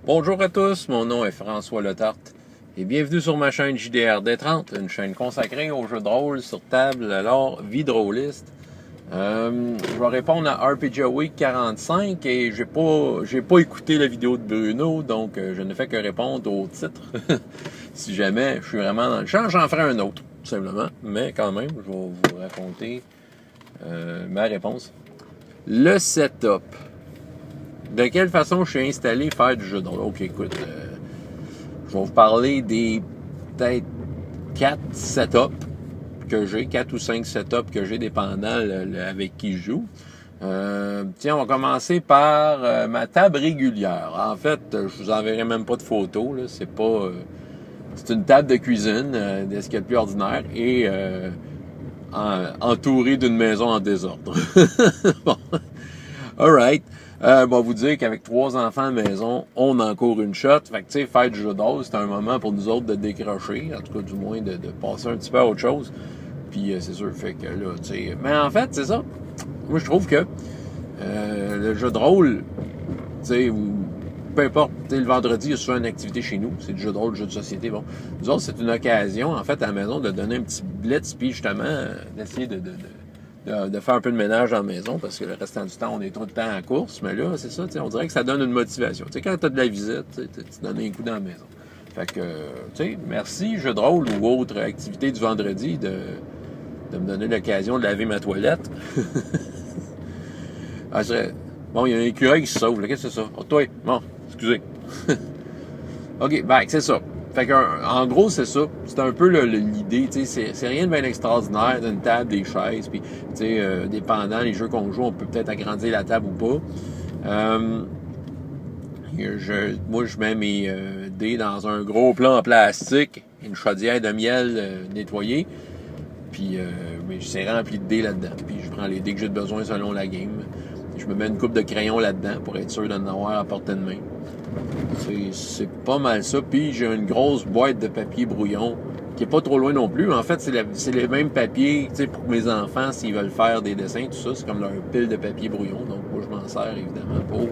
Bonjour à tous, mon nom est François Letarte et bienvenue sur ma chaîne JDRD30, une chaîne consacrée aux jeux de rôle sur table, alors vie drôliste. Je vais répondre à RPG Week 45 et j'ai pas écouté la vidéo de Bruno, donc je ne fais que répondre au titre. Si jamais je suis vraiment dans le champ, j'en ferai un autre, tout simplement. Mais quand même, je vais vous raconter ma réponse. Le setup. De quelle façon je suis installé faire du jeu de rôle? Ok, écoute, je vais vous parler des peut-être 4 setups que j'ai, 4 ou 5 setups que j'ai dépendant avec qui je joue. Tiens, on va commencer par ma table régulière. En fait, je vous enverrai même pas de photos, là, c'est pas... c'est une table de cuisine, de ce qu'il y a de plus ordinaire, et entourée d'une maison en désordre. Bon. Alright. Bon, vous dire qu'avec 3 enfants à la maison, on encourt une shot. Fait que, tu sais, faire du jeu de rôle, c'est un moment pour nous autres de décrocher. En tout cas, du moins, de passer un petit peu à autre chose. Puis, c'est sûr, fait que là, tu sais... Mais en fait, c'est ça. Moi, je trouve que le jeu de rôle, tu sais, peu importe, tu sais, le vendredi, il y a souvent une activité chez nous. C'est du jeu de rôle, du jeu de société. Bon, nous autres, c'est une occasion, en fait, à la maison, de donner un petit blitz, puis justement, d'essayer de faire un peu de ménage dans la maison, parce que le restant du temps, on est tout le temps en course. Mais là, c'est ça, on dirait que ça donne une motivation. Tu sais, quand tu as de la visite, tu donnes un coup dans la maison. Fait que, tu sais, merci, jeu de rôle ou autre activité du vendredi, de me donner l'occasion de laver ma toilette. Ah, bon, il y a un écureuil qui se sauve, là. Qu'est-ce que c'est ça? Oh, toi, bon, excusez. OK, ben, c'est ça. Fait que, en gros, c'est ça. C'est un peu l'idée, tu sais, c'est rien de bien extraordinaire, d'une table, des chaises, puis, tu sais, dépendant des jeux qu'on joue, on peut peut-être agrandir la table ou pas. Moi, je mets mes dés dans un gros plat en plastique, une chaudière de miel nettoyée, puis c'est rempli de dés là-dedans. Puis je prends les dés que j'ai besoin selon la game. Je me mets une coupe de crayon là-dedad pour être sûr d'en avoir à portée de main. C'est pas mal ça. Puis j'ai une grosse boîte de papier brouillon qui est pas trop loin non plus. En fait, c'est les mêmes papiers, tu sais, pour mes enfants, s'ils veulent faire des dessins, tout ça, c'est comme leur pile de papier brouillon. Donc moi, je m'en sers évidemment pour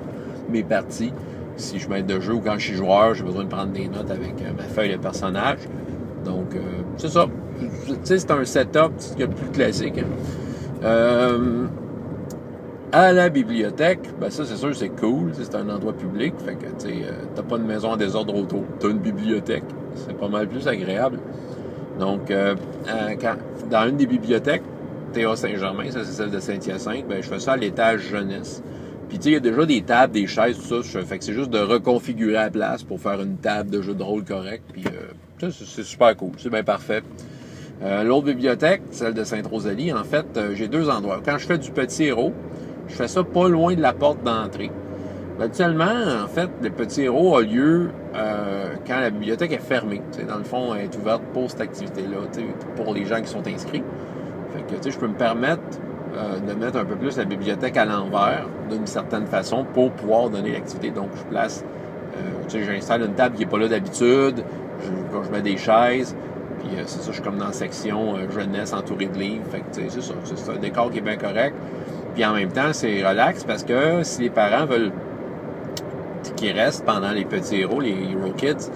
mes parties. Si je mets de jeu ou quand je suis joueur, j'ai besoin de prendre des notes avec ma feuille de personnage. Donc, c'est ça. Tu sais, c'est un setup qui est plus classique. Hein. À la bibliothèque, ben ça, c'est sûr, c'est cool. C'est un endroit public. Fait que, tu sais, t'as pas une maison en désordre autour. T'as une bibliothèque. C'est pas mal plus agréable. Donc, dans une des bibliothèques, Théa Saint-Germain, ça, c'est celle de Saint-Hyacinthe, ben je fais ça à l'étage jeunesse. Puis, tu sais, il y a déjà des tables, des chaises, tout ça. Fait que c'est juste de reconfigurer la place pour faire une table de jeu de rôle correct. Puis, c'est super cool. C'est bien parfait. L'autre bibliothèque, celle de Sainte-Rosalie, en fait, j'ai 2 endroits. Quand je fais du Petit Héros, je fais ça pas loin de la porte d'entrée. Habituellement, en fait, le Petit Héros a lieu quand la bibliothèque est fermée. T'sais, dans le fond, elle est ouverte pour cette activité-là, pour les gens qui sont inscrits. Fait que je peux me permettre de mettre un peu plus la bibliothèque à l'envers, d'une certaine façon, pour pouvoir donner l'activité. Donc, je place, j'installe une table qui n'est pas là d'habitude, je mets des chaises, puis c'est ça, je suis comme dans la section jeunesse entourée de livres. Fait que, c'est ça, c'est un décor qui est bien correct. Puis en même temps, c'est relax parce que si les parents veulent qu'ils restent pendant les petits héros, les Hero Kids,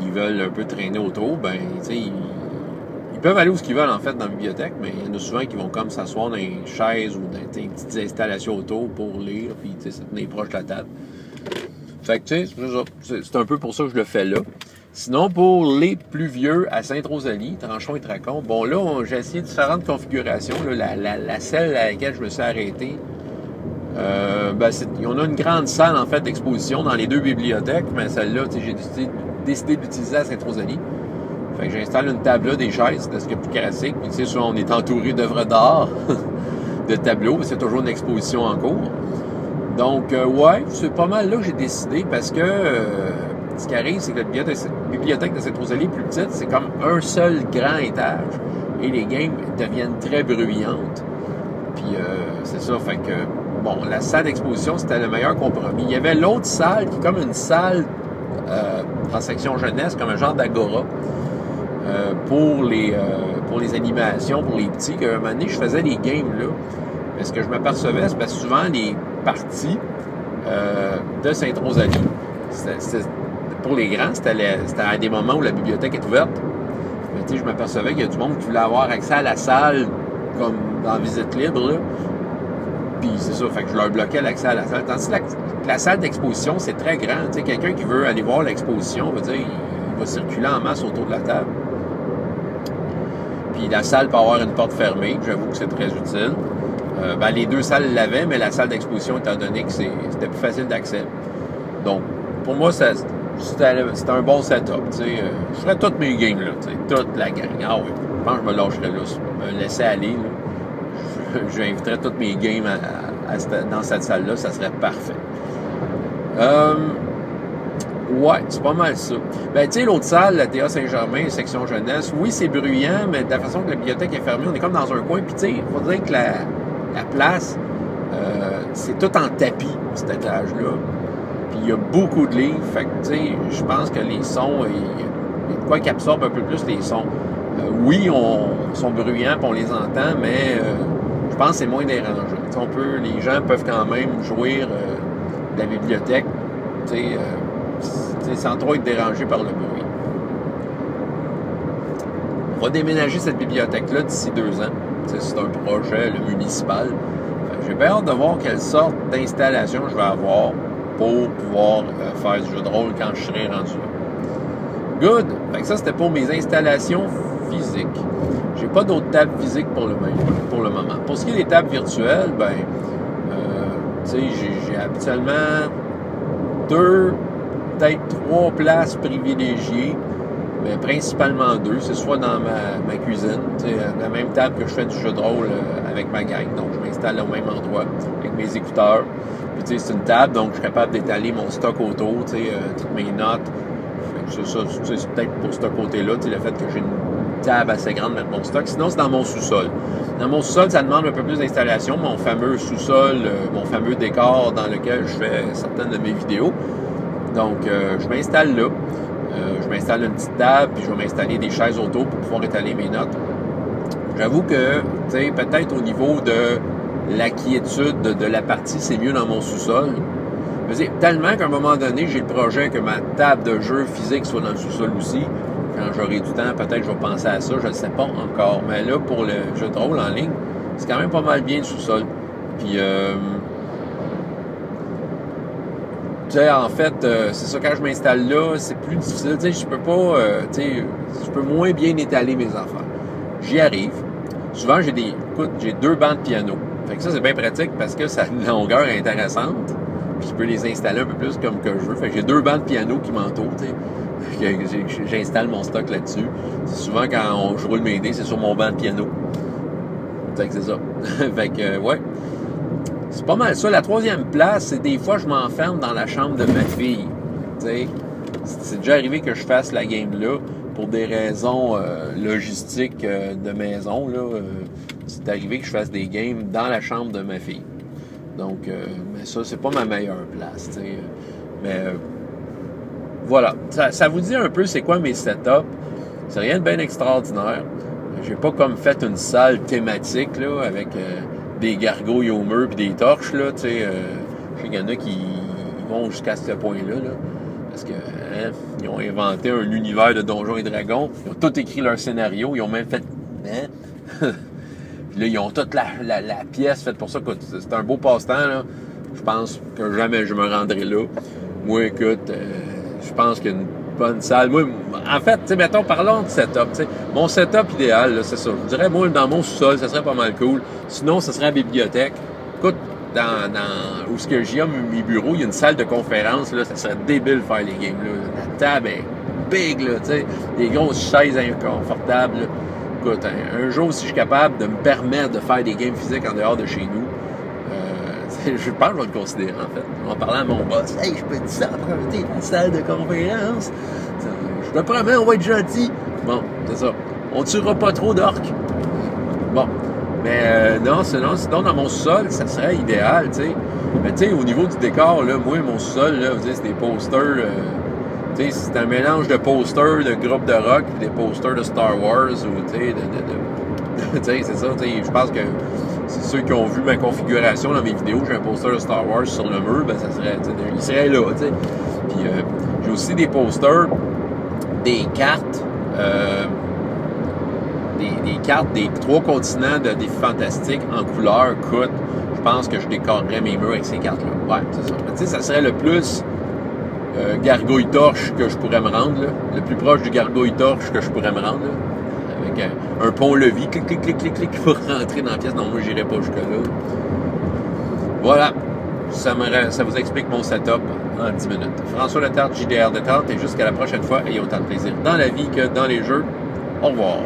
ils veulent un peu traîner autour, ben, tu sais, ils peuvent aller où ils veulent, en fait, dans la bibliothèque, mais il y en a souvent qui vont comme s'asseoir dans les chaises ou dans des petites installations autour pour lire, puis, tu sais, se tenir proche de la table. Fait que, tu sais, c'est un peu pour ça que je le fais là. Sinon, pour les plus vieux à Sainte-Rosalie, Tranchon et Tracon, bon là, j'ai essayé différentes configurations. Là, la celle à laquelle je me suis arrêté, on a une grande salle, en fait, d'exposition dans les 2 bibliothèques, mais celle-là, j'ai décidé d'utiliser à Sainte-Rosalie. Fait que j'installe une table là, des chaises, de ce qui est plus classique. Puis, tu sais, souvent, on est entouré d'œuvres d'art, de tableaux, c'est toujours une exposition en cours. Donc, ouais, c'est pas mal là que j'ai décidé parce que... ce qui arrive, c'est que la bibliothèque de Sainte-Rosalie est plus petite. C'est comme un seul grand étage. Et les games deviennent très bruyantes. Puis, c'est ça. Fait que, bon, la salle d'exposition, c'était le meilleur compromis. Il y avait l'autre salle qui est comme une salle en section jeunesse, comme un genre d'agora pour les animations, pour les petits. Qu'à un moment donné, je faisais des games là. Mais ce que je m'apercevais, c'est que souvent, les parties de Sainte-Rosalie, pour les grands, c'était à des moments où la bibliothèque est ouverte. Mais tu sais, je m'apercevais qu'il y a du monde qui voulait avoir accès à la salle, comme dans Visite Libre, là. Puis c'est ça, fait que je leur bloquais l'accès à la salle. Tandis que la salle d'exposition, c'est très grand. Tu sais, quelqu'un qui veut aller voir l'exposition, veut dire, il va circuler en masse autour de la table. Puis la salle peut avoir une porte fermée, j'avoue que c'est très utile. Les deux salles l'avaient, mais la salle d'exposition, étant donné que c'était plus facile d'accès. Donc, pour moi, c'était un bon setup. Je ferais toutes mes games là, toute la gang. Ah oui, je pense que je me lâcherais là, me laisser aller. Là. J'inviterais toutes mes games dans cette salle-là, ça serait parfait. Ouais, c'est pas mal ça. Ben, tu sais, l'autre salle, la TA Saint-Germain, section jeunesse, oui, c'est bruyant, mais de la façon que la bibliothèque est fermée, on est comme dans un coin. Puis, tu sais, il faut dire que la place, c'est tout en tapis, cet étage-là. Puis, il y a beaucoup de livres. Fait que, tu sais, je pense que les sons, il y a de quoi qui absorbe un peu plus les sons. Oui, ils sont bruyants, puis on les entend, mais je pense que c'est moins dérangeant. Les gens peuvent quand même jouir de la bibliothèque, tu sais, sans trop être dérangé par le bruit. On va déménager cette bibliothèque-là d'ici 2 ans. C'est un projet municipal. J'ai bien hâte de voir quelle sorte d'installation je vais avoir pour pouvoir faire du jeu de rôle quand je serai rendu là. Good! Fait que ça, c'était pour mes installations physiques. J'ai pas d'autres tables physiques pour le moment. Pour ce qui est des tables virtuelles, tu sais, j'ai habituellement 2, peut-être 3 places privilégiées, mais principalement 2. C'est soit dans ma cuisine, la même table que je fais du jeu de rôle avec ma gang. Donc, je m'installe au même endroit avec mes écouteurs. Puis, tu sais, c'est une table, donc je suis capable d'étaler mon stock autour, toutes mes notes. C'est ça, c'est peut-être pour ce côté-là, le fait que j'ai une table assez grande pour mettre mon stock. Sinon, c'est dans mon sous-sol. Dans mon sous-sol, ça demande un peu plus d'installation. Mon fameux sous-sol, mon fameux décor dans lequel je fais certaines de mes vidéos. Donc, je m'installe là. Je m'installe une petite table, puis je vais m'installer des chaises autour pour pouvoir étaler mes notes. J'avoue que, tu sais, peut-être au niveau de la quiétude de la partie, c'est mieux dans mon sous-sol. Tellement qu'à un moment donné, j'ai le projet que ma table de jeu physique soit dans le sous-sol aussi. Quand j'aurai du temps, peut-être que je vais penser à ça, je ne sais pas encore. Mais là, pour le jeu de rôle en ligne, c'est quand même pas mal bien le sous-sol. Puis, tu sais, en fait, c'est ça, quand je m'installe là, c'est plus difficile. Tu sais, je peux pas, je peux moins bien étaler mes affaires. J'y arrive. Souvent, j'ai 2 bancs de piano. Fait que ça, c'est bien pratique parce que ça a une longueur intéressante. Puis je peux les installer un peu plus comme que je veux. Fait que j'ai 2 bancs de piano qui m'entourent, tu sais. J'installe mon stock là-dessus. C'est souvent quand je roule mes dés, c'est sur mon banc de piano. Fait que c'est ça. Fait que, ouais. C'est pas mal ça. La 3e place, c'est des fois, je m'enferme dans la chambre de ma fille. Tu sais, c'est déjà arrivé que je fasse la game là pour des raisons logistiques de maison. Là, c'est arrivé que je fasse des games dans la chambre de ma fille. Donc, mais ça, c'est pas ma meilleure place, tu sais. Mais voilà. Ça vous dit un peu c'est quoi mes setups. C'est rien de bien extraordinaire. J'ai pas comme fait une salle thématique, là, avec des gargouilles au mur puis des torches, là, tu sais. Je sais qu'il y en a qui vont jusqu'à ce point-là, là. Parce que, ils ont inventé un univers de Donjons et Dragons. Ils ont tout écrit leur scénario. Ils ont même fait... Puis là, ils ont toute la pièce faite pour ça. C'est un beau passe-temps, là. Je pense que jamais je me rendrai là. Moi, écoute, je pense qu'il y a une bonne salle. Moi, en fait, tu sais, mettons, parlons de setup. T'sais. Mon setup idéal, là, c'est ça. Je dirais, moi, dans mon sous-sol, ça serait pas mal cool. Sinon, ça serait la bibliothèque. Écoute, où ce que j'ai mes bureaux, il y a une salle de conférence, là, ça serait débile de faire les games, là. La table est big, là, tu sais. Des grosses chaises inconfortables, là. Écoute, un jour, si je suis capable de me permettre de faire des games physiques en dehors de chez nous, je pense que je vais le considérer, en fait. En parlant à mon boss, « Hey, je peux te ça emprunter la salle de conférence? Je te promets, on va être gentil. » Bon, c'est ça. On ne tuera pas trop d'orques. Bon. Mais non, sinon, dans mon sous-sol, ça serait idéal, tu sais. Mais tu sais, au niveau du décor, là, moi, mon sous-sol, là, vous savez, c'est des posters... tu sais, c'est un mélange de posters de groupes de rock et des posters de Star Wars ou, tu sais, tu sais, c'est ça, tu sais, je pense que c'est ceux qui ont vu ma configuration dans mes vidéos, j'ai un poster de Star Wars sur le mur, ben ça serait, tu sais, il serait là, tu sais. Puis Puis j'ai aussi des posters, des cartes, des cartes des 3 continents de Défi Fantastique en couleur. Écoute, je pense que je décorerais mes murs avec ces cartes-là. Ouais, c'est ça. Mais tu sais, ça serait le plus gargouille torche que je pourrais me rendre, là. Le plus proche du gargouille torche que je pourrais me rendre, là. Avec un pont-levis, clic, clic, clic, clic, clic, pour rentrer dans la pièce. Non, moi, j'irai pas jusque-là. Voilà. Ça vous explique mon setup en 10 minutes. François Letarte, JDR Détente, et jusqu'à la prochaine fois, ayez autant de plaisir dans la vie que dans les jeux. Au revoir.